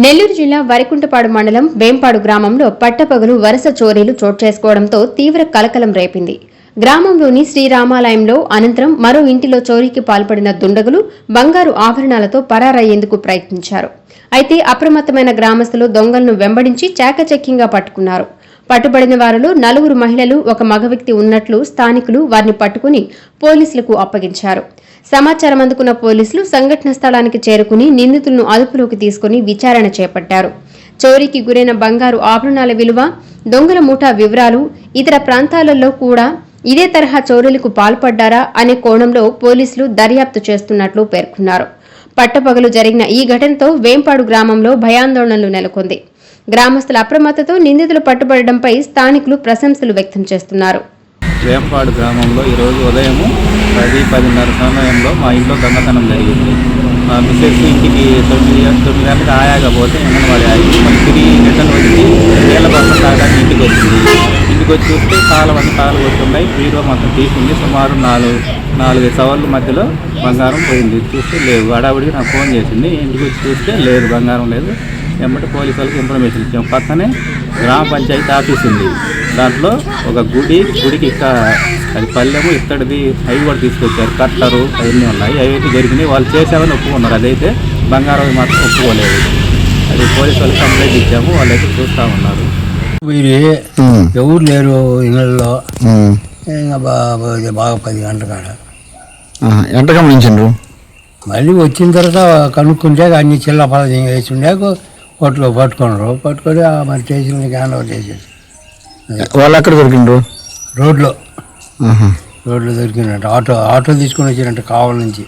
నెల్లూరు జిల్లా వరికుంటపాడు మండలం వేంపాడు గ్రామంలో పట్టపగలు వరుస చోరీలు చోటు చేసుకోవడంతో తీవ్ర కలకలం రేపింది. గ్రామంలోని శ్రీరామాలయంలో అనంతరం మరో ఇంటిలో చోరీకి పాల్పడిన దుండగులు బంగారు ఆభరణాలతో పరారయ్యేందుకు ప్రయత్నించారు. అయితే అప్రమత్తమైన గ్రామస్తులు దొంగలను వెంబడించి చాకచక్యంగా పట్టుకున్నారు. పట్టుబడిన వారిలో 4 మహిళలు, ఒక మగ వ్యక్తి ఉన్నట్లు స్థానికులు వారిని పట్టుకుని పోలీసులకు అప్పగించారు. సమాచారం అందుకున్న పోలీసులు సంఘటన స్థలానికి చేరుకుని నిందితులను అదుపులోకి తీసుకుని విచారణ చేపట్టారు. చోరీకి గురైన బంగారు ఆభరణాల విలువ, దొంగల ముఠా వివరాలు, ఇతర ప్రాంతాలలో కూడా ఇదే తరహా చోరీలకు పాల్పడ్డారా అనే కోణంలో పోలీసులు దర్యాప్తు చేస్తున్నట్లు పేర్కొన్నారు. పట్టపగలు జరిగిన ఈ ఘటనతో వేంపాడు గ్రామంలో భయాందోళనలు నెలకొంది. గ్రామస్తుల అప్రమత్తతో నిందితులు పట్టుబడడంపై స్థానికులు ప్రశంసలు వ్యక్తం చేస్తున్నారు. వేంపాడు గ్రామంలో ఈరోజు ఉదయం 10-10:30 సమయంలో మా ఇంట్లో దొంగతనం జరిగింది. మా మిసెస్ ఇంటికి 9 గంటలకు ఆయాకపోతే అంగన్వాడీ ఆగి మళ్ళీ తిరిగి రిటర్న్ వచ్చి నీళ్ళ కోసం తాగడానికి ఇంటికి వచ్చింది. ఇంటికి వచ్చి చూస్తే తాళం కొట్టున్నాయి. బీరువా మొత్తం తీసింది. సుమారు 4 సవర్ల మధ్యలో బంగారం పోయింది. చూస్తే లేదు. హడావుడికి నాకు ఫోన్ చేసింది. ఇంటికి వచ్చి చూస్తే లేదు, బంగారం లేదు. వెంబడి పోలీసు వాళ్ళకి ఇన్ఫర్మేషన్ ఇచ్చాము. పక్కనే గ్రామ పంచాయతీ ఆఫీస్ ఉంది. దాంట్లో ఒక గుడికి అది పల్లెము ఇత్తడిది అవి కూడా తీసుకొచ్చారు. కట్టరు అవన్నీ ఉన్నాయి. అవైతే జరిగినాయి. వాళ్ళు చేసామని ఒప్పుకున్నారు. అదైతే బంగారం మాత్రం ఒప్పుకోలేదు. అది పోలీసు వాళ్ళకి కంప్లైంట్ ఇచ్చాము. వాళ్ళైతే చూస్తూ ఉన్నారు. ఎవరు లేరు ఇళ్ళల్లో. ఇంకా బాగా 10 గంటల కాడ ఎంత గమనించండు. మళ్ళీ వచ్చిన తర్వాత కనుక్కుంటే అన్ని చిల్ల పల వేసి ఉండే కోర్టులో పట్టుకొని మరి స్టేషన్కి హ్యాండ్ ఓవర్ చేసేసి వాళ్ళు ఎక్కడ దొరికిండ్రు? రోడ్లో దొరికినట్టు ఆటో తీసుకొని వచ్చినట్టు కావాల నుంచి.